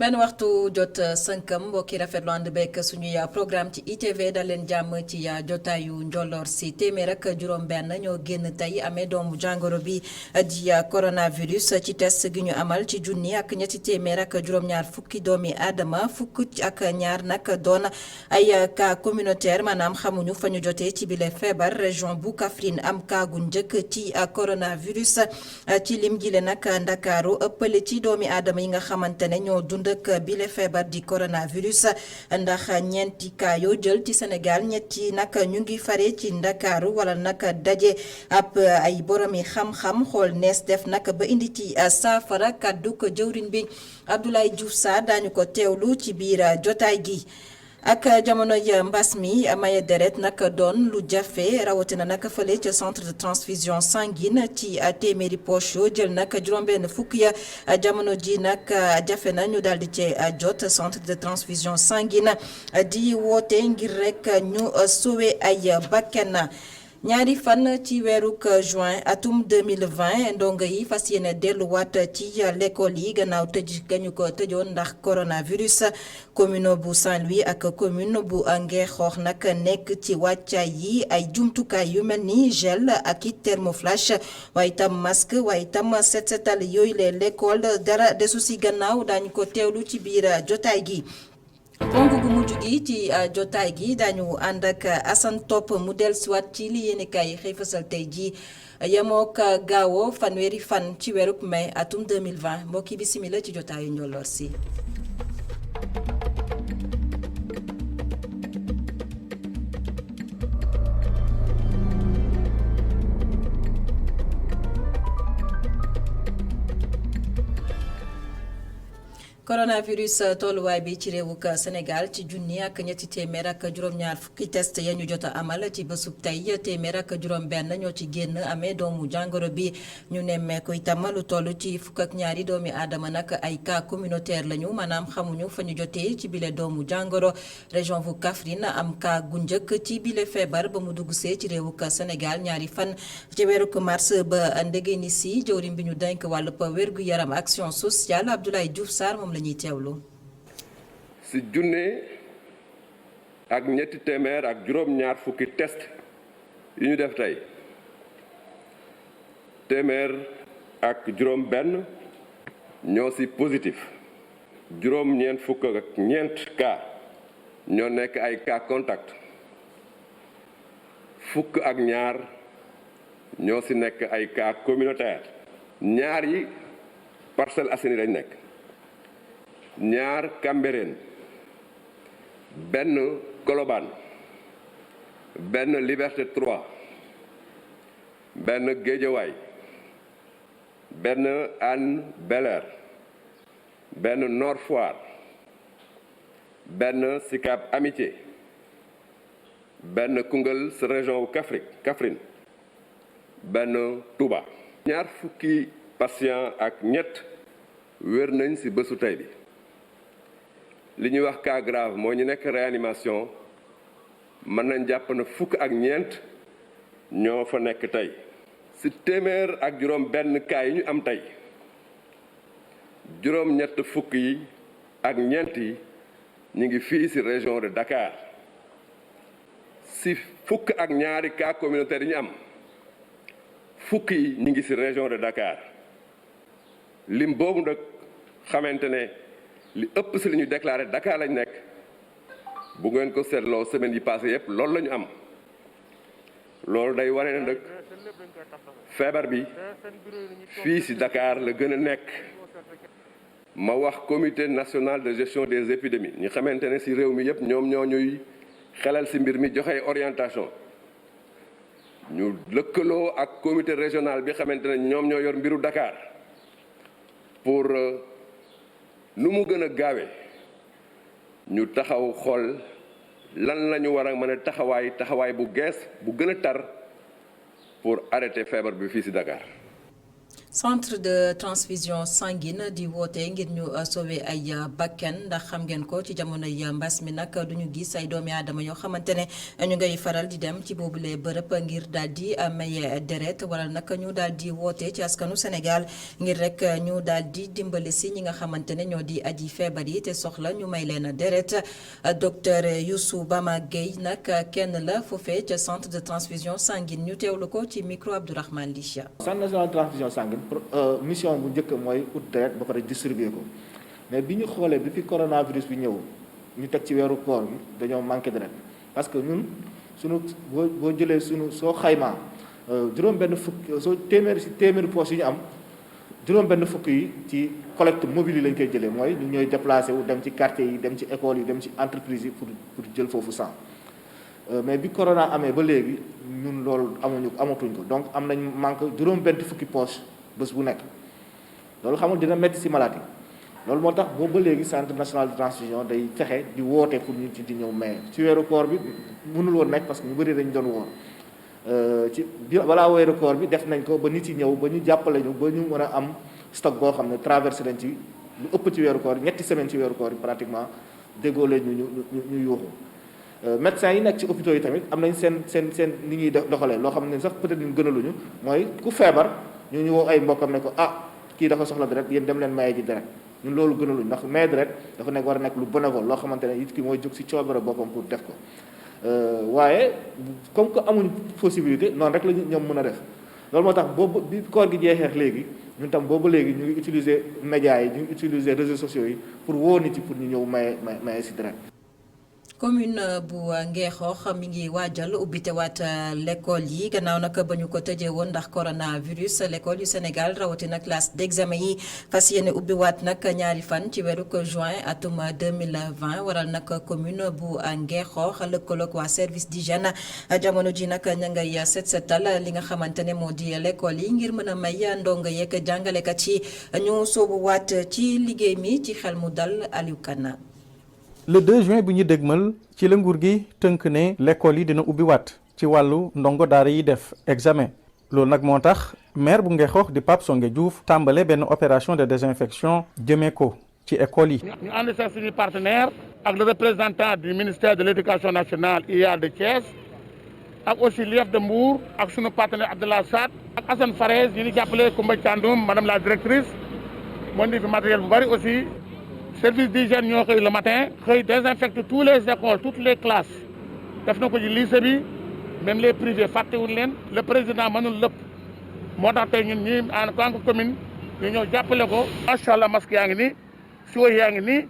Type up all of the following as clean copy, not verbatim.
benn waxtu jot sënkam mbokki rafetlu ànd beeg suñuy programme ci ITV dal leen jàmm ci jotaayu njolloor si téeméer ak juróom-benn ñoo génn tey amee doomu jàngoro bi di coronavirus ci test gi ñu amal ci junni ak ñetti téeméer ak juróom-ñaar fukki doomi aadama fukk ak ñaar nag doon ay cas communautaire maanaam xamuñu fa ñu jotee ci bile feebar région bu Kaffrine am cas gu njëkk ci coronavirus ci lim jile nag Ndakaaru ëppale ci doomi aadama yi nga xamante ne ñoo dund ak bile feebar di coronavirus ndax ñeenti cas yoo jël ci Sénégal ñetti nag ñu ngi fare ci Ndakaaru wala nag daje ab ay boromi xam-xam xool nees def nag ba indi ci saafara kàddu ko jëwriñ bi Abdoulaye Diouf Sarr daañu ko teewlu ci biir jotaay gi. ak jamonoy mbas mi maye deret nag doon lu jafe rawatina nag fële ca centre de transfusion sanguine ci téeméeri poche yoo jël nag juróom-benn fukk ya jamono ji nag jafe na ñu daal di cee jot centre de transfusion sanguine di woote ngir rek ñu sauver ay bakkan. ñaari fan ci weeruk juin atum 2020 ndongo yi fas yéene delluwaat ci l'école yi gannaaw tëj gañu ko tëjoon ndax coronavirus commune bu Saint-Louis ak commune bu Ngexoox nag nekk ci wàccaay yi ay jumtukaay yu mel ni gel ak i thermoflash waaye itam masque waaye itam set setal yooyu l'école dara desu si gannaaw daañu ko teewlu ci biir jotaay gi. ponk gu mujj gi ci jotaay gi dañu ànd ak Assane Top mu dellusiwaat ci li yéenekaay yi xëy fasal tey jii yemook gaawo fanweeri fan ci weeruk mai atum 2020 mbokki bisimila ci jotaayu njolloor si. coronavirus tolluwaay bi ci réewuk Sénégal ci junni ak ñetti téeméer ak juróom-ñaar fukki test ya ñu jot a amal ci bésub tey téeméer ak juróom-benn ñoo ci génn amee doomu jàngoro bi ñu nemmeeku itam lu toll ci fukk ak ñaari doomi aadama nag ay cas communautaire lañu maanaam xamuñu fa ñu jotee ci bile doomu jàngoro région bu Kaffrine am cas gu njëkk ci bile feebar ba mu dugg see ci réewuk Sénégal ñaari fan ci weeruk mars ba ndegeni si jëwriñ bi ñu denk wàllub wérgu yaram action sociale Abdoulaye Diouf Sarr moom ñuy teewlu. si junne ak ñetti téeméer ak juróom-ñaar fukki test yu ñu def tey téeméer ak juróom-benn ñoo si positif juróom-ñeent fukk ak ñeent cas ñoo nekk ay cas contact fukk ak ñaar ñoo si nekk ay cas communautaire ñaar yi Parcelles Assainies lañ nekk. ñaar Cambérène benn Colobane benn Liberté 3 benn Guédiawaye benn Hann Bel-Air benn Nord Foire benn Sicap Amitié benn Koungheul sa région wu Kaffrine benn Touba. ñaar fukki patient ak ñett wér nañ ci bésu tey bi. li ñuy wax cas grave moo ñu nekk réanimation mën nañ jàpp na fukk ak ñeent ñoo fa nekk tey ci téeméer ak juróom benn cas yi ñu am tey juróom ñett fukk yi ak ñeent yi ñu ngi fii ci région de Dakar ci fukk ak ñaari cas communautaire yi ñu am fukk yi ñu ngi ci région de Dakar lim boobu nag xamante ne li ëpp si li ñu déclaré Dakar lañ nekk bu ngeen ko seetloo semaine yi passé yëpp loolu la ñu am loolu day wane ne nag feebar bi fii si Dakar la gën a nekk. ma wax comité national de gestion des épidémies ñi xamante ne si réew mi yëpp ñoom ñoo ñuy xelal si mbir mi joxe orientation ñu lëkkaloo ak comité régional bi xamante ne ñoom ñoo yor mbiru Dakar pour. nu mu gën a gaawee ñu taxaw xool lan la ñu war a mën a taxawaay bu gees bu gën a tar pour arrêter feebar bi fii ci Dakar. centre de transfusion sanguine di woote ngir ñu sauver ay bakken ndax xam ngeen ko ci jamonoy mbas mi nag duñu gis ay doomi aadama yoo xamante ne ñu ngay faral di dem ci boobule bërëb ngir daal di maye deret wala nag ñu daal di woote ci askanu Sénégal ngir rek ñu daal di dimbali si ñi nga xamante ne ñoo di aji feebar yi te soxla ñu may leen deret docteur Youssou Bama Gueye nag kenn la foofee ca centre de transfusion sanguine ñu teewlu ko ci micro Abdourahmane Lichia. centre national de transfusion sanguine mission bu njëkk mooy ut deret ba pare distribuer ko mais bi ñu xoolee bi fi coronavirus bi ñëw ñu teg ci weeru koor bi dañoo manqué deret parce que ñun suñu boo jëlee suñu soo xaymaa juróom-benn fukk soo téeméeri poches yi ñu am juróom-benn fukk yi ci collecte mobile yi lañ koy jëlee mooy ñu ñooy déplacé wu dem ci quartier yi dem ci école yi dem ci entreprise yi pour jël foofu sang mais bi corona amee ba léegi ñun loolu amatuñ ko donc am nañ manque juróom-benn fukki poche bés bu nekk loolu xamul dina métti ci malade yi loolu moo tax boobu ba léegi centre national de transfusion day fexe di woote pour ñu ci di ñëw mais ci weeru koor bi mënul woon nekk parce que ñu bëri dañu doon woor ci balaa weeru koor bi def nañ ko ba nit yi ñëw ba ñu jàppale ñu ba ñu mën a am stock boo xam ne traversé nañ ci lu ëpp ci weeru koor ñetti semaine ci weeru koor yi pratiquement déggoo leen ñu yuuxu médecins yi nekk ci hôpitaux yi tamit am nañ seen ni ñuy doxalee loo xam ne sax peut-être ñun gënaluñu mooy ku feebar ñu woo ay mbokkam ne ko kii dafa soxla deret yéen dem leen maye ji deret ñun loolu gënaluñu ndax maye deret dafa nekk war a nekk lu bénévole loo xamante ne it ki mooy jóg ci coobare boppam pour def ko waaye comme que amuñ possibilité noonu rek la ñoom mën a def loolu moo tax boobu bi koor gi jeexeex léegi ñun tam boobu léegi ñu ngi utiliser médias yi ñu ngi utiliser réseaux sociaux yi pour woo nit yi pour ñu ñëw maye ci deret. commune bu Ngexoox mi ngi waajal ubbitewaat l'école yi gannaaw nag ba ñu ko tëjee woon ndax coronavirus l'école yu Sénégal rawatina classe d'examen yi fas yéene ubbiwaat nag ñaari fan ci weeru juin atum 2020 waral nag commune bu Ngexoox lëkkaloog waa service d'hygiène jamono ji nag ña ngay setal li nga xamante ne moo di l'école yi ngir mën a may ndongo yeeg jàngalekat yi ñu soobuwaat ci liggéey mi ci xel mu dal Aliou Kana. le 2 juin bu ñu dégmal ci la nguur gi tënk ne l'école yi dina ubbiwaat ci wàllu ndongo daara yi def examen loolu nag moo tax maire bu Ngexoox di Pape Songe Diouf tàmbale benn opération de désinfection jëmee ko ci école yi. ñu ànd sax suñu partenaire ak le représentant du ministère de l'éducation nationale IA de Thiès ak aussi l'IEF de Mbour ak suñu partenaire Abdallah Sad ak Assane Farès yi ñu jàppale Koumba Thiandoum madame la directrice moo indi fi matériel bu bari aussi. service d'hygiène ñoo xëy le matin xëy désinfecte tous les écoles toutes les classes def na ko ci lycée bi même les privés fàttewuñ leen le président mënul lépp moo tax tey ñun ñii en tant que commune ñu ñëw jàppale ko macha allah masque yaa ngi nii siwo yaa ngi nii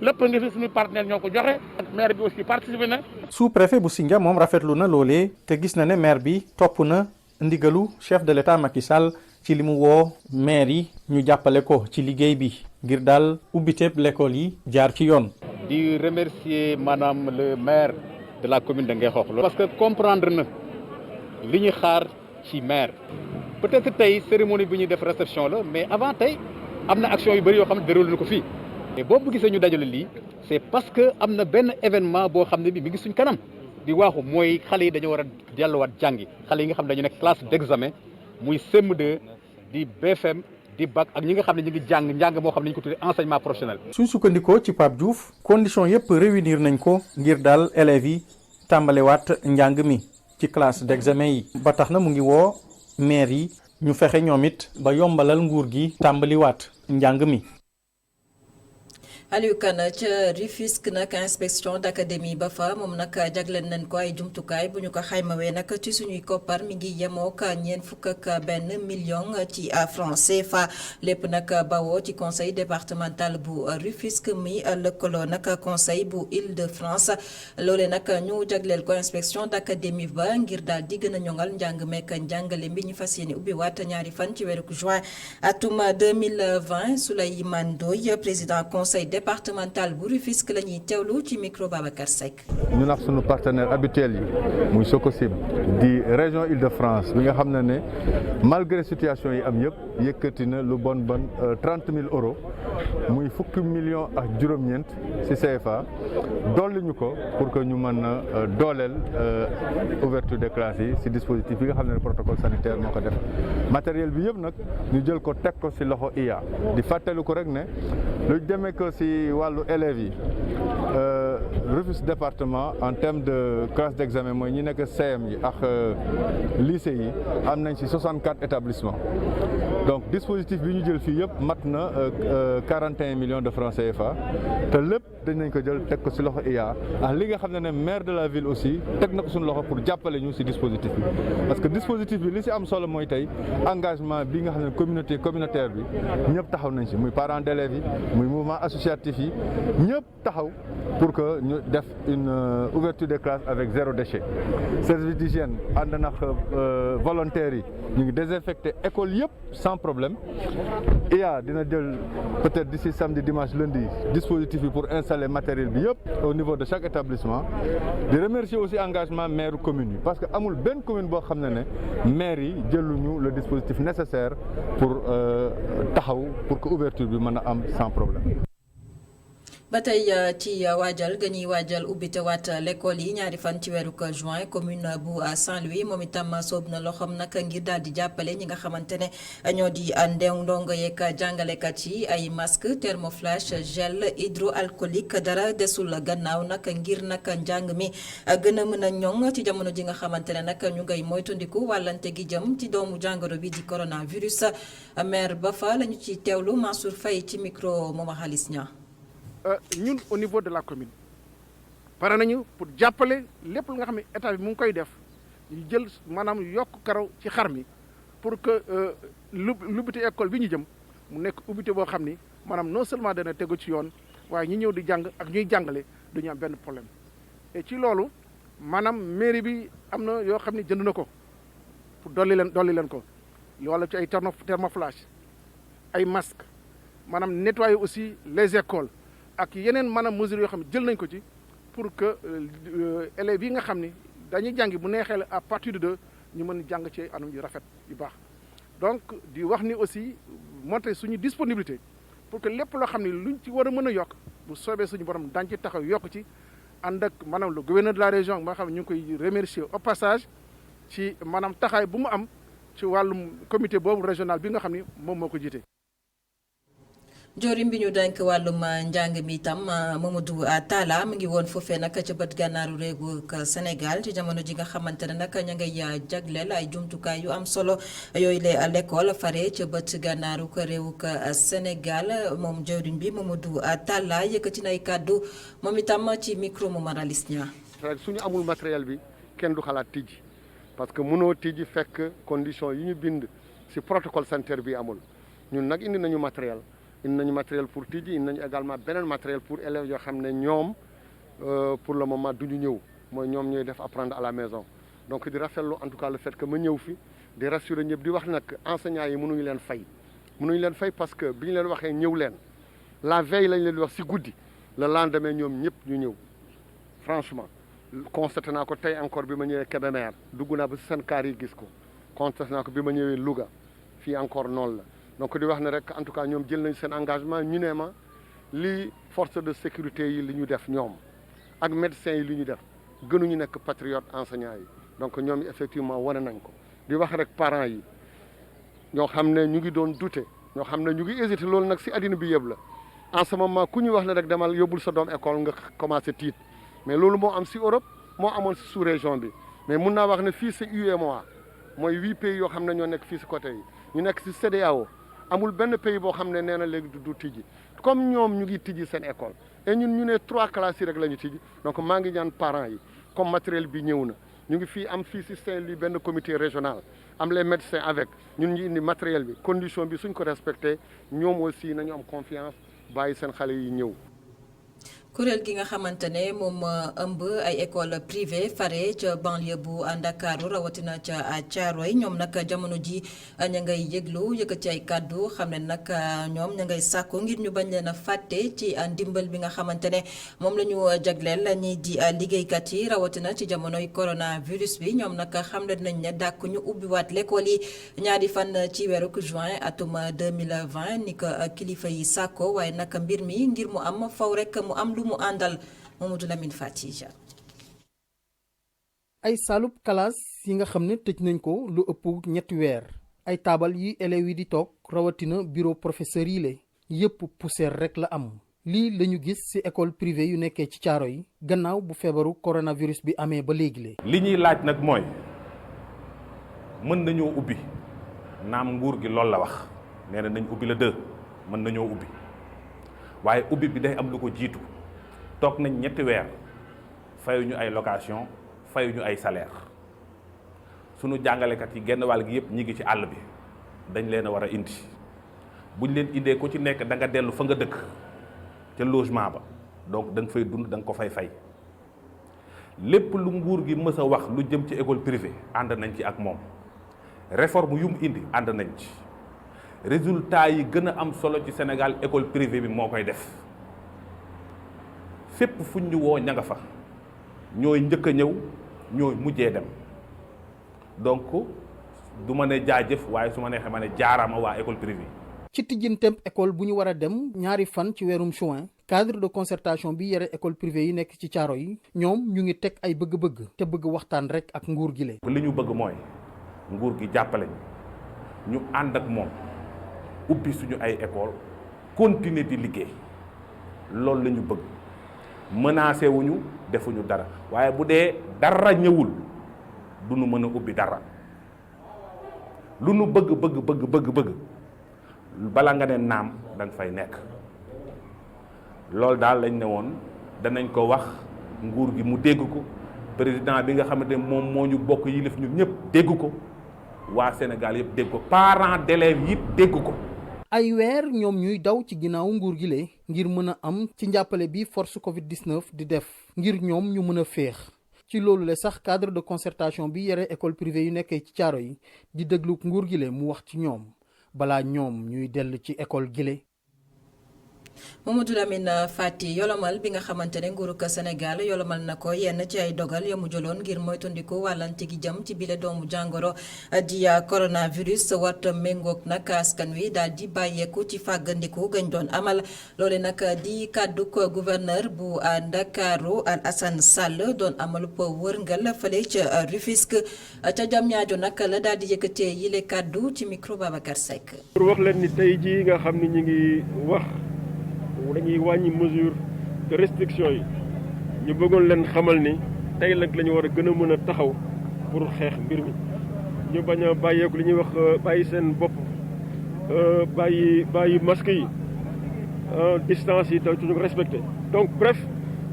lépp ngi fi suñu partenaire ñoo ko joxe maire bi aussi participé na. sous-préfet bu Sindia moom rafetlu na loolee te gis na ne maire bi topp na ndigalu chef de l'État Macky Sall ci li mu woo maire yi ñu jàppale ko ci liggéey bi ngir daal ubbiteeb l'école yi jaar ci yoon. di remercier madame le maire de la commune de Ngexoox parce que comprendre na li ñu xaar ci maire peut-être tey cérémonie bi ñuy def réception la mais avant tey am na action yu bëri yoo xam ne déroulé na ko fii et boobu gisee ñu dajale lii c'est parce que am na benn événement boo xam ne bi mi ngi suñ kanam di waaxu mooy xale yi dañoo war a delluwaat jàngi xale yi nga xam ne dañu nekk classe d'examen muy CM2 di BFM di bac ak ñi nga xam ne ñu ngi njàng moo xam ne ñu ko tuddee enseignement professionnel. suñ sukkandikoo ci Pape Diouf condition yëpp réunir nañ ko ngir daal élèves yi tàmbalewaat njàng mi ci classe d'examen yi ba tax na mu ngi woo maire yi ñu fexe ñoom it ba yombalal nguur gi tàmbaliwaat njàng mi. Aliou Kane ca Rufisque nag inspection d'académie ba fa moom nag jagleen nañ ko ay jumtukaay bu ñu ko xaymawee nag ci suñuy koppar mi ngi yemook $41 million ci francs CFA lépp nag bawoo ci conseil départemental bu Rufisque mi lëkkaloo nag conseil bu Île-de-France loole nag ñu jagleel ko inspection d'académie ba ngir daal di gën a ñoŋal njàng mekk njàngale bi ñu fas yéene ubbi waat ñaari fan ci weeru juin atum 2020 Souleymane Ndoye président conseil départemental bu Rufisque la ñuy teewlu ci micro Babacar Seck. ñun ak sunu partenaire habituel yi muy Sococim di région Île-de-France bi nga xam ne malgré situation yi am yëpp yëkkati na lu bon 30 000 euros muy fukki millions ak juróom-ñeent ci CFA dolli ñu ko pour que ñu mën a dooleel ouverture des classes yi ci dispositif bi nga xam ne protocole sanitaire moo ko def matériel bi yëpp nag ñu jël ko teg ko ci loxo IA di fàttali ko rek ne lu demee ko ci wàllu élèves yi Rufisque département en termes de classe d'examen mooy ñi nekk CM yi ak lycée yi am nañ ci 64 établissements donc dispositif bi ñu jël fii yëpp mat na 41 millions de francs CFA te lépp dañ ko jël teg ko ci loxo IA ak li nga xam ne maire de la ville aussi teg na ko suñu loxo pour jàppale ñu ci dispositif bi parce que dispositif bi li ci am solo mooy tey engagement bi nga xam ne communautaire bi ñëpp taxaw nañ ci muy parents d'élèves yi muy mouvement associatif yi ñëpp taxaw pour que ñu def une ouverture des classes avec 0 déchet service d'hygiène ànd na volontaires yi ñu ngi désinfecté école yëpp sans problème IA dina jël peut-être d'ici samedi dimanche lundi dispositif bi pour installer matériel bi yëpp au niveau de chaque établissement di remercier aussi engagement maire commune yi parce que amul benn commune boo xam ne maire yi jëluñu le dispositif nécessaire pour taxaw pour que ouverture bi mën a am sans problème. ba tey ci waajal ga ñuy waajal ubbite waat l'école yi ñaari fan ci weeru juin commune bu Saint-Louis moom itam soob na loxoom nag ngir daal di jàppale ñi nga xamante ne ñoo di ndongo yeeg jàngalekat yi ay masque thermoflash gel hydroalcoolique dara desul gannaaw nag ngir nag njàng mi gën a mën a ñoŋ ci jamono ji nga xamante ne nag ñu ngay moytandiku wàllante gi jëm ci doomu jàngoro bi di coronavirus maire ba fa la ñu ci teewlu Mansour Faye ci micro Mouma Xalis Niang. ñun au niveau de la commune pare nañu pour jàppale lépp lu nga xam ne état bi mu ngi koy def ñu jël maanaam yokk karaw ci xar mi pour que lubbite école bi ñu jëm mu nekk ubbite boo xam ni maanaam non seulement dana tegu ci yoon waaye ñi ñëw di jàng ak ñuy jàngale du ñu am benn problème et ci loolu maanaam mairie bi am na yoo xam ne jënd na ko pour dolli leen ko wala ci ay thermoflash ay masques maanaam nettoyer aussi les écoles ak yeneen maanaam mesures yoo xam ne jël nañ ko ci pour que élèves yi nga xam ni dañuy jàngi bu neexee la à partir de ñu mën jàng ci anam yu rafet yu baax donc di wax ni aussi montrer suñu disponibilité pour que lépp loo xam ne luñ ci war a mën a yokk bu soobee suñu borom dañ ci taxaw yokk ci ànd ak maanaam le gouverneur de la région nga xam ne ñu ngi koy remercier au passage ci maanaam taxaay bu mu am ci wàllum comité boobu régional bi nga xam ni moom moo ko jiite. jorim bi ñu denk wàllum njàng mi itam Mamadou Talla mu ngi woon foofee nag ca bët gànnaaru réewu Sénégal ci jamono ji nga xamante ne nag ña ngay jagleel ay jumtukaay yu am solo yooyu la l'école fare ca bët gànnaaru réewu Sénégal moom jorim bi Mamadou Talla yëkkati nay kàddu moom itam ci micro mu Maralis Niang. suñu amul matériel bi kenn du xalaat tijji parce que mënoo tijji fekk condition yi ñu bind ci protocole sanitaire bi amul ñun nag indi nañu matériel. indi nañu matériel pour tijji indi nañu également beneen matériel pour élèves yoo xam ne ñoom pour le moment du ñu ñëw mooy ñoom ñooy def apprendre à la maison donc di rafetlu en tout cas le fait que ma ñëw fi di rassurer ñëpp di wax nag enseignants yi mënuñu leen fay parce que bi ñu leen waxee ñëw leen la veille lañ leen di wax ci guddi le lendemain ñoom ñëpp ñu ñëw franchement constaté naa ko tey encore bi ma ñëwee Kébémer dugg naa ba ci seen kaar yi gis ko constaté naa ko bi ma ñëwee Louga fii encore noonu la donc di wax ne rek en tout cas ñoom jël nañ seen engagement ñu ne ma li force de sécurité yi li ñu def ñoom ak médecins yi li ñu def gënuñu nekk patriote enseignants yi donc ñoom effectivement wane nañ ko di wax rek parents yi ñoo xam ne ñu ngi doon douter ñoo xam ne ñu ngi hésiter loolu nag ci àddina bi yëpp la en ce moment ku ñu wax ne rek demal yóbbul sa doom école nga commencé tiit mais loolu moo am ci Europe moo amoon ci sous-région bi mais mun naa wax ne fii ci UEMOA mooy 8 pays yoo xam ne ñoo nekk fii ci côté yi ñu nekk ci CEDEAO amul benn pays boo xam ne nee na léegi du tijji comme ñoom ñu ngi tijji seen école et ñun ñu ne 3 classes yi rek la ñu tijji donc maa ngi ñaan parents yi comme matériel bi ñëw na ñu ngi fii am fii ci Saint-Louis benn comité régional am les médecins avec ñun ñu indi matériel bi condition bi suñ ko respecté ñoom aussi nañu am confiance bàyyi seen xale yi ñëw. kuréel gi nga xamante ne moom ëmb ay école privée fare ca banlieue bu Ndakaaru rawatina ca Thiaroye ñoom nag jamono ji ña ngay yëglu yëkkati ay kàddu xam ne nag ñoom ña ngay sàkku ngir ñu bañ leen a fàtte ci ndimbal bi nga xamante ne moom la ñu jagleel ñii di liggéeykat yi rawatina ci jamonoy coronavirus bi ñoom nag xam ne nañ ne dàkk ñu ubbiwaat l'école yi ñaari fan ci weeru juin atum 2020 ni ko kilifa yi sàkko waaye nag mbir mi ngir mu am faw rek mu am mu àndal Mamadou Lamine Fatija. ay saalub kalaas yi nga xam ne tëj nañ ko lu ëpp ñetti weer ay taabal yi élèves yi di toog rawatina bureau professeur yi la yëpp poussière rek la am lii la ñu gis ci école privée yu nekkee ci Thiaroye yi gannaaw bu feebaru coronavirus bi amee ba léegi la. li ñuy laaj nag mooy mën nañoo ubbi naam nguur gi loolu la wax nee na nañ ubbi la 2 mën nañoo ubbi waaye ubbi bi day am lu ko jiitu. toog nañ ñetti weer fayuñu ay location fayuñu ay salaire sunu jàngalekat yi genn wàll gi yëpp ñi ngi ci àll bi dañ leen a war a indi buñ leen indee ku ci nekk da nga dellu fa nga dëkk ca logement ba donc da nga fay dund da nga ko fay lépp lu nguur gi mës a wax lu jëm ci école privée ànd nañ ci ak moom réforme yu mu indi ànd nañ ci résultat yi gën a am solo ci Sénégal école privée bi moo koy def fépp fuñ ñu woo ña nga fa ñooy njëkk a ñëw ñooy mujjee dem donc du ma ne jaajëf waaye su ma neexee ma ne jaaraama waa école privée. ci tijjinteem école bu ñu war a dem ñaari fan ci weerum juin cadre de concertation bi yore école privée yi nekk ci Thiaroye yi ñoom ñu ngi teg ay bëgg-bëgg te bëgg waxtaan rek ak nguur gi la. li ñu bëgg mooy nguur gi jàppale ñu ànd ak moom ubbi suñu ay école continuer di liggéey loolu la ñu bëgg. menacé wuñu defuñu dara waaye bu dee dara ñëwul du nu mën a ubbi dara lu nu bëgg bala nga ne naam da nga fay nekk loolu daal lañ ne woon danañ ko wax nguur gi mu dégg ko président bi nga xamante ne moom moo ñu bokk yilif ñun ñëpp dégg ko waa Sénégal yëpp dégg ko parents d'élèves yëpp dégg ko. ay weer ñoom ñuy daw ci ginnaaw nguur gi le ngir mën a am ci njàppale bi force Covid 19 di def ngir ñoom ñu mën a féex ci loolu le sax cadre de concertation bi yore école privée yu nekkee ci Thiaroye yi di déglu nguur gi le mu wax ci ñoom balaa ñoom ñuy dellu ci école gi le. Mamadou Lamine Fati yolomal bi nga xamante ne nguurug Sénégal yolomal na ko yenn ci ay dogal ya mu jëloon ngir moytandiku wàllante gi jëm ci bile doomu jàngoro di coronavirus warta méngoog nag askan wi daal di bàyyeeku ci fàggandiku gañ doon amal loole nag di kàdduk gouverneur bu Ndakaaru Alassane Sall doon amal po wërngal fële ca Rufisque ca Diamniadio nag la daal di yëkkatee yile kàddu ci micro Babacar Seck. pour wax leen ni tey jii nga xam ni ñu ngi wax. dañuy wàññi mesure de restriction yi ñu bëggoon leen xamal ni tey nag la ñu war a gën a mën a taxaw pour xeex mbir mi ñu bañ a bàyyeeku li ñuy wax bàyyi seen bopp bàyyi masque yi distance yi daw ñu respecté donc bref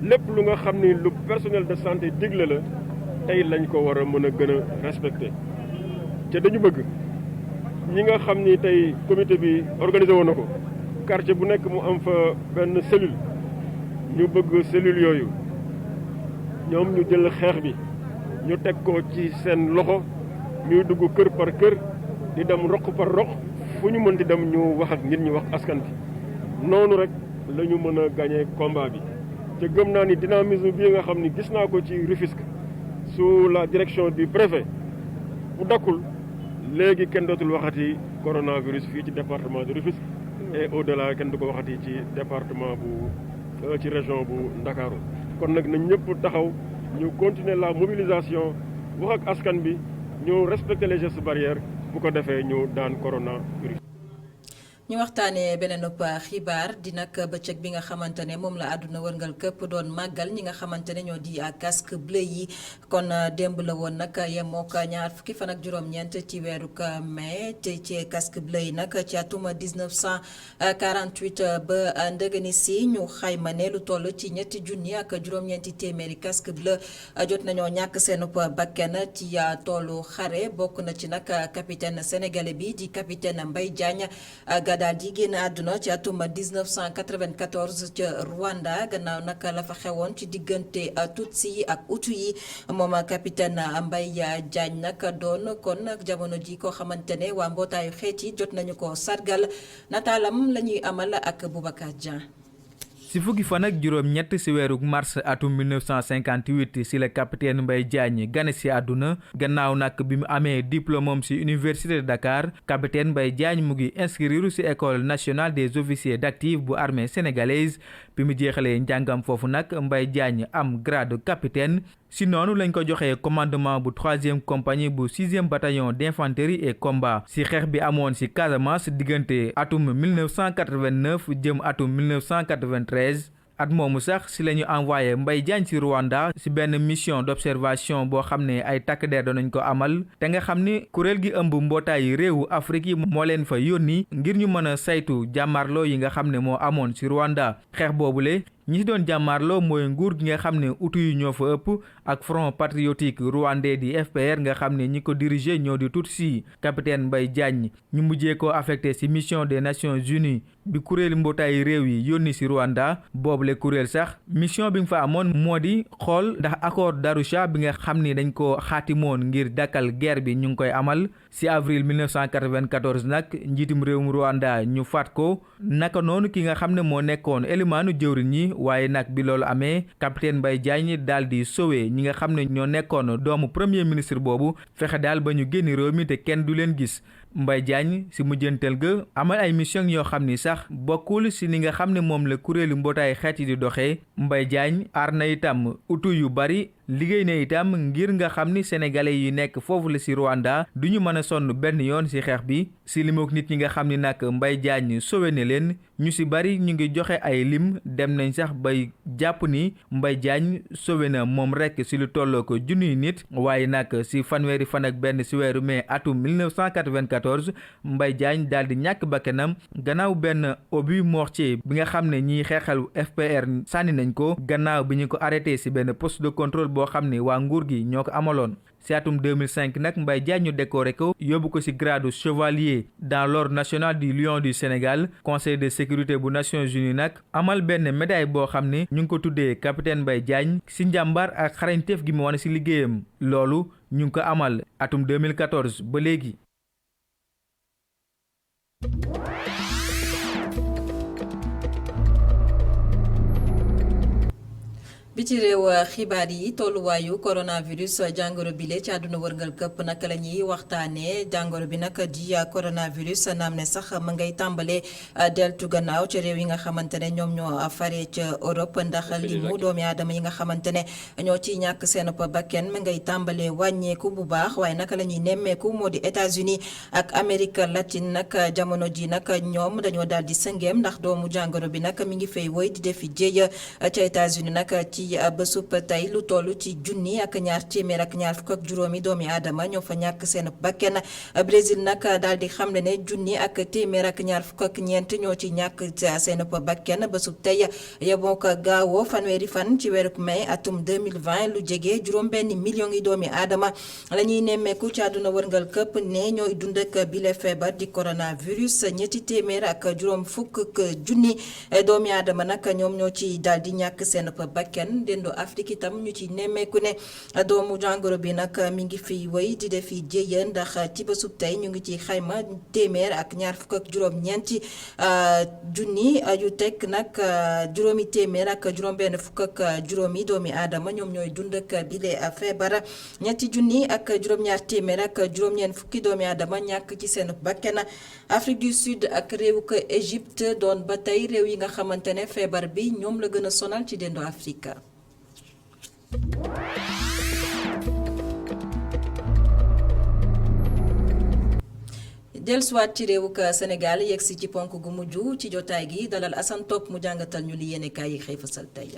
lépp lu nga xam ni lu personnel de santé digle la tey lañ ko war a mën a gën a respecté te dañu bëgg ñi nga xam ni tey comité bi organisé woon na ko quartier bu nekk mu am fa benn cellule ñu bëgg cellule yooyu ñoom ñu jël xeex bi ñu teg ko ci seen loxo ñuy dugg kër par kër di dem roq par roq fu ñu mën di dem ñu wax ak nit ñi wax askan bi noonu rek la ñu mën a gagné combat bi te gëm naa ni dynamisme bii nga xam ni gis naa ko ci Rufisque sous la direction du préfet bu dakkul léegi kenn dootul waxati coronavirus fii ci département de Rufisque et au-delà kenn du ko waxati ci département bu ci région bu Ndakaaru kon nag nañ ñëpp taxaw ñu continuer la mobilisation wax ak askan bi ñu respecter les gestes barrières bu ko defee ñu daan coronavirus. ñu waxtaanee beneen xibaar di nag bëccëg bi nga xamante ne moom la àdduna wërngal këpp doon màggal ñi nga xamante ne ñoo di casque bleu yi kon démb la woon nag yemook ñaar fukki fan ak juróom-ñeent ci weeru mai te ci casque bleu yi nag ci atum 1948 ba ndëgëni si ñu xayma ne lu toll ci ñetti junni ak juróom-ñeenti téeméeri casque bleu jot nañoo ñàkk seen bakken ci toolu xare bokk na ci nag capitaine sénégalais bi di capitaine Mbaye Diagne daal di génn àdduna ci atum 1994 ca Rwanda gannaaw nag la fa xewoon ci diggante Tutsi yi ak Hutu yi moom capitaine Mbaye Diagne nag doon kon jamono ji koo xamante ne waa mbootaayu xeet yi jot nañu ko sargal nataalam la ñuy amal ak Boubacar Dieng. ci fukki fan ak juróom-ñett ci weeru mars atum 1958 ci la capitaine Mbaye Diagne gane ci àdduna gannaaw nag bi mu amee diplôme ci université de Dakar capitaine Mbaye Diagne mu ngi inscrire ci école nationale des officiers d'active bu armée sénégalaise bi mu jeexalee njàngam foofu nag Mbaye Diagne am grade capitaine si noonu lañ ko joxee commandement bu 3e compagnie bu 6e bataillon d'infanterie et combat si xeex bi amoon si Casamance diggante atum 1989 jëm atum 1993 at moomu sax si la ñu envoyé Mbaye Diagne si Rwanda si benn mission d'observation boo xam ne ay takk der doon nañ ko amal te nga xam ni kuréel gi ëmb mbootaayu réewu Afrique yi moo leen fa yónni ngir ñu mën a saytu jàmmarloo yi nga xam ne moo amoon si Rwanda xeex boobule ñi si doon jàmmaarloo mooy nguur gi nga xam ne Hutu yi ñoo fa ëpp ak Front patriotique rwandais di FPR nga xam ne ñi ko diriger ñoo di Tutsi capitaine Mbaye Diagne ñu mujjee ko affecté si mission des Nations Unies bi kuréel mbootaayu réew yi yónni si Rwanda boobule kuréel sax mission bi nga fa amoon moo di xool ndax accord d'Arusha bi nga xam ni dañ ko xaatimoon ngir dakkal guerre bi ñu ngi koy amal si avril 1994 nag njiitum réewum Rwanda ñu faat ko naka noonu ki nga xam ne moo nekkoon élimaanu jëwriñ ñi waaye nag bi loolu amee capitaine Mbaye Diagne daal di sauvé ñi nga xam ne ñoo nekkoon doomu premier ministre boobu fexe daal ba ñu génn réew mi te kenn du leen gis Mbaye Diagne si mujjantal ga amal ay mission yoo xam ni sax bokkul si ni nga xam ne moom la kuréelu mbootaay xeet yi di doxee Mbaye Diagne aar na itam Hutu yu bari liggéey na itam ngir nga xam ni sénégalais yi nekk foofu la si Rwanda du ñu mën a sonn benn yoon si xeex bi si limook nit ñi nga xam ni nag Mbaye Diagne sauvé na leen ñu si bari ñu ngi joxe ay lim dem nañ sax bay jàpp ni Mbaye Diagne sauvé na moom rek si lu tolloo ko junniy nit waaye nag si fanweeri fan ak benn si weeru mai atum 1994 Mbaye Diagne daal di ñàkk bakkanam gannaaw benn obus mortier bi nga xam ne ñiy xeexal FPR sànni nañ ko gannaaw bi ñu ko arrêté si benn poste de contrôle boo xam ne waa nguur gi ñoo ko amaloon si atum 2005 nag Mbaye Diagne ñu décoré ko yóbbu ko si grade chevalier dans l'ordre national du Lion du Sénégal conseil de sécurité bu Nations Unies nag amal benn médaille boo xam ne ñu ngi ko tuddee capitaine Mbaye Diagne si njàmbaar ak xarañteef gi mu wane si liggéeyam loolu ñu ngi ko amal atum 2014 ba léegi. bi ci réew xibaar yi tolluwaayu coronavirus jàngoro bile ci àdduna wërngal këpp naka la ñuy waxtaanee jàngoro bi nag di coronavirus naam ne sax ma ngay tàmbalee deltu gannaaw ci réew yi nga xamante ne ñoom ñoo faree ca Europe ndax limu doomi aadama yi nga xamante ne ñoo ciy ñàkk seen bakken ma ngay tàmbalee wàññeeku bu baax waaye naka la ñuy nemmeeku moo di États-Unis ak Amérique latine nag jamono ji nag ñoom dañoo daal di sëngeem ndax doomu jàngoro bi nag mi ngi fay woy di defi jéeya ca États-Unis nag ci bésub tey lu toll ci junni ak ñaar téeméer ak ñaar fukk ak juróomi doomi aadama ñoo fa ñàkk seen bakken Brésil nag daal di xamle ne junni ak téeméer ak ñaar fukk ak ñeent ñoo ci ñàkk seen bakken bésub tey yeboo ko gaawoo fanweeri fan ci weeru mai atum 2020 lu jege juróom benn million yi doomi aadama la ñuy nemmeeku ci àdduna wërngal këpp ne ñooy dund ak bile feebar di coronavirus ñetti téeméer ak juróom fukk ak junni doomi aadama nag ñoom ñoo ci daal di ñàkk seen bakken dendo Afrique itam ñu ci nemmeeku ne doomu jàngoro bi nag mi ngi fiy wéy di defi jéeya ndax ci bésub tey ñu ngi ci xayma téeméer ak ñaar fukk ak juróom-ñeenti junni yu teg nag juróomi téeméer ak juróom-benn fukk ak juróomi doomi aadama ñoom ñooy dund ak bile feebar ñetti junni ak juróom-ñaar téeméer ak juróom-ñeent fukki doomi aadama ñàkk ci seen bakken Afrique du Sud ak réewu ko Égypte doon ba tey réew yi nga xamante ne feebar bi ñoom la gën a sonal ci dendo Afrique. dellusiwaat ci réewuk Sénégal yegsi ci ponk gu mujj ci jotaay gi dalal Assane Top mu jàngatal ñu li yéenekaay yi xëy fasal tey.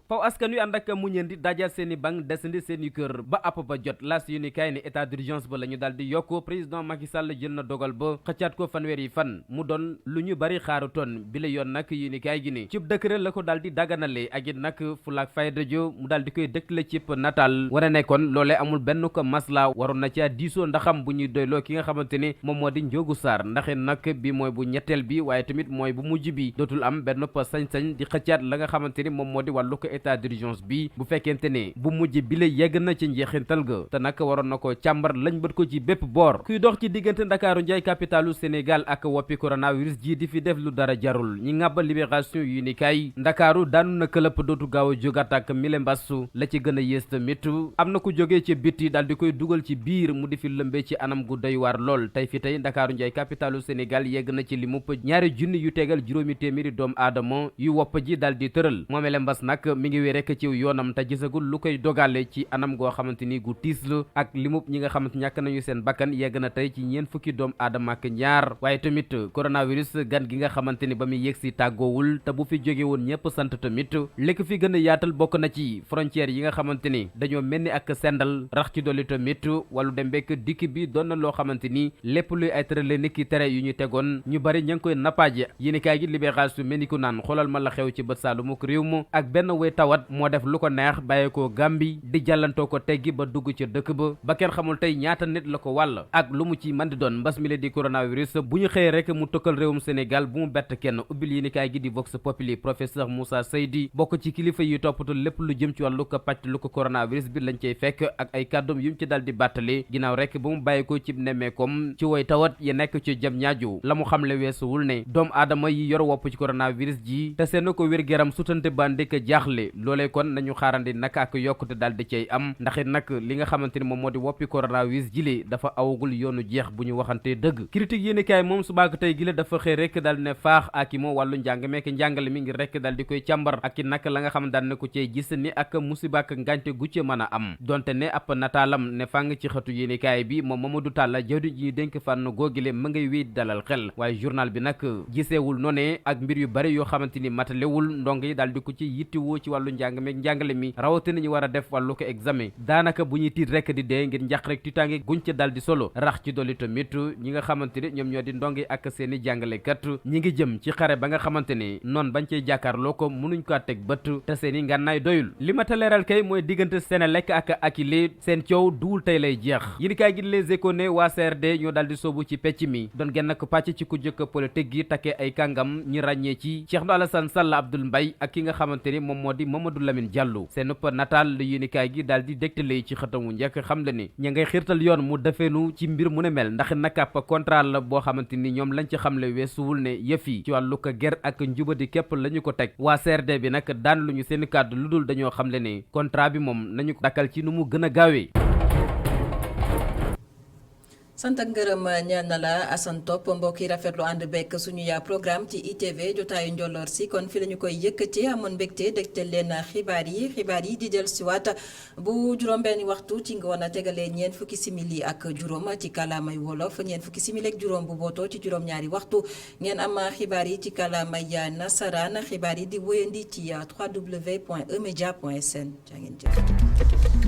faw askan wi ànd ak muñendi dajal seen i bank desandi seen i kër ba app ba jot las yu ni kaay ne état d'urgence ba la ñu daal di yokk président Macky Sall jël na dogal ba xëccaat ko fanweeri fan mu doon lu ñu bari xaarutoon bi la yoon nag yu ni kaay gi ni cib décret la ko daal di daganale ak it nag fulaak fayda jo mu daal di koy dëkkale cib nataal wane ne kon loolee amul benn ko masla waroon na ca diisoo ndaxam bu ñuy doyloo ki nga xamante ni moom moo di Ndiogou Sarr ndax nag bi mooy bu ñetteel bi waaye tamit mooy bu mujj bi dootul am benn sañ-sañ di xëccaat la nga xamante ni moom moo di wàllu ko état d'urgence bi bu fekkente ne bu mujj bi la yegg na ci njeexintal ga te nag waroon na ko càmbar lañ bët ko ci bépp boor kuy dox ci diggante Ndakaaru Njaay capitalu Sénégal ak woppi coronavirus ji di fi def lu dara jarul ñi ngàbba libération yu ni kaay Ndakaaru daanu na këlëpp dootu gaaw a jógaat ak mile mbassu la ci gën a yées tamit am na ku jógee ci biti daal di koy dugal ci biir mu di fi lëmbee ci anam gu doy waar lool tey fi tey Ndakaaru Njaay capitalu Sénégal yegg na ci li mupp ñaari junni yu tegal juróomi téeméeri doomu aadama yu wopp ji daal di tëral moomele mbas nag mi ngi wee rek ci yoonam te gisagul lu koy dogale ci anam goo xamante ni gu tiis la ak limub ñi nga xamante ñàkk nañu seen bakkan yegg na tey ci ñeen fukki doomu aadama ak ñaar waaye tamit coronavirus gan gi nga xamante ni ba muy yegg si tàggoowul te bu fi jóge woon ñëpp sant tamit lekk fi gën a yaatal bokk na ci frontières yi nga xamante ni dañoo mel ni ak sendal rax ci dolli tamit wàllu dem bekk dikk bi doon na loo xamante ni lépp luy ay tërale niki tere yu ñu tegoon ñu bari ña ngi koy nappaaje yéeni kaay gi libération mel ni ku naan xoolal ma la xew ci bët saalumuk réew mu ak benn way tawat moo def lu ko neex bàyyee ko Gàmbi di jàllantoo ko teggi ba dugg ca dëkk ba kenn xamul tey ñaata nit la ko wàll ak lu mu ci mën di doon mbas mi la di coronavirus bu ñu xëyee rek mu tëkkal réewum Sénégal bu mu bett kenn ubbil yéeni kaay gi di Vox Populi professeur Moussa Seydi bokk ci kilifa yi toppatoo lépp lu jëm ci wàllu ko pàcc lu ko coronavirus bi lañ cay fekk ak ay kàddoom yu mu ci dal di bàttali ginnaaw rek ba mu bàyyi ko ci nemmeekom ci woy tawat yi nekk ci jam ñaaju la mu xamle weesuwul ne doomu aadama yi yor wopp ci coronavirus ji te seen ko wér-gu-yaram sutante ba ndek jaaxle loolee kon nañu xaarandi naka ak yokkute daal di cay am ndax it nag li nga xamante ni moom moo di woppi coronavirus jile dafa awagul yoonu jeex bu ñu waxante dëgg critique yéeni kaay moom subaak tey gile dafa xëy rek daal ne faax ak i moo wàllu njàng meek njàngale mi ngir rek daal di koy càmbar ak i nag la nga xam daan ne ko cay gis ni ak musiba ak ngànte gu ci mën a am donte ne ab nataalam ne fàng ci xëtu yéeni kaay bi moom Mamadou Talla jawdi ji dénk fànn googile ma ngay wéy dalal xel waaye journal bi nag giseewul noonee ak mbir yu bari yoo xamante ni matalewul ndong yi daal di ko ci yittiwoo ci wàllu njàng meek njàngale mi rawatina ñu war a def wàllu ko examen daanaka bu ñuy tiit rek di dee ngir njàq rek tiitaange guñ ca dal di solo rax ci dolli tamit ñi nga xamante ne ñoom ñoo di ndongi ak seeni jàngalekat ñi ngi jëm ci xare ba nga xamante ne noonu bañ cey jàkkaarloo ko mënuñ ko teg bët te seeni ngànnaay doyul li ma ta leeral kay mooy diggante Senelec ak Akilee seen coow duwul tey lay jeex yéen kaay gi Les Échos ne waa CRD ñoo dal di soobu ci pecc mi doon genn ak pàcc ci ku jëkk politique gi takkee ay kàngam ñi ràññee ci Cheikh Alassane Sall Abdoul Mbaye ak ki nga xamante ni moom moo di Mamadou Lamine Diallo seen ëpp nataal la yéenikaay gi daal di dégtale ci xëtamu njëkk xam le ni ña ngay xiirtal yoon mu defeenu ci mbir mu ne mel ndax nag ab contrat la boo xamante ni ñoom lañ ci xamle weesuwul ne yëf yi ci wàllu ko ger ak njubadi képp la ñu ko teg waa CRD bi nag daan lu ñu seen kàddu lu dul dañoo xamle ne contrat bi moom nañu ko dakkal ci nu mu gën a gaawee. sant ak ngërëm ñeel na la Assane Top mbokk yi rafetlu ànd bekk suñu yaa programme ci ITV jotaayu njolloor si kon fi la ñu koy yëkkati amoon mbégte dégtal leen xibaar yi di del siwaat bu juróom-benni waxtu ci ngoon a tegalee ñeent fukki simili ak juróom ci kàllaamay wolof ñeent fukki simili ak juróom bu bootoo ci juróom-ñaari waxtu ngeen am xibaar yi ci kàllaamay nasaraan xibaar yi di wéyandi ci www.emedia.sn jaa ngeen jëf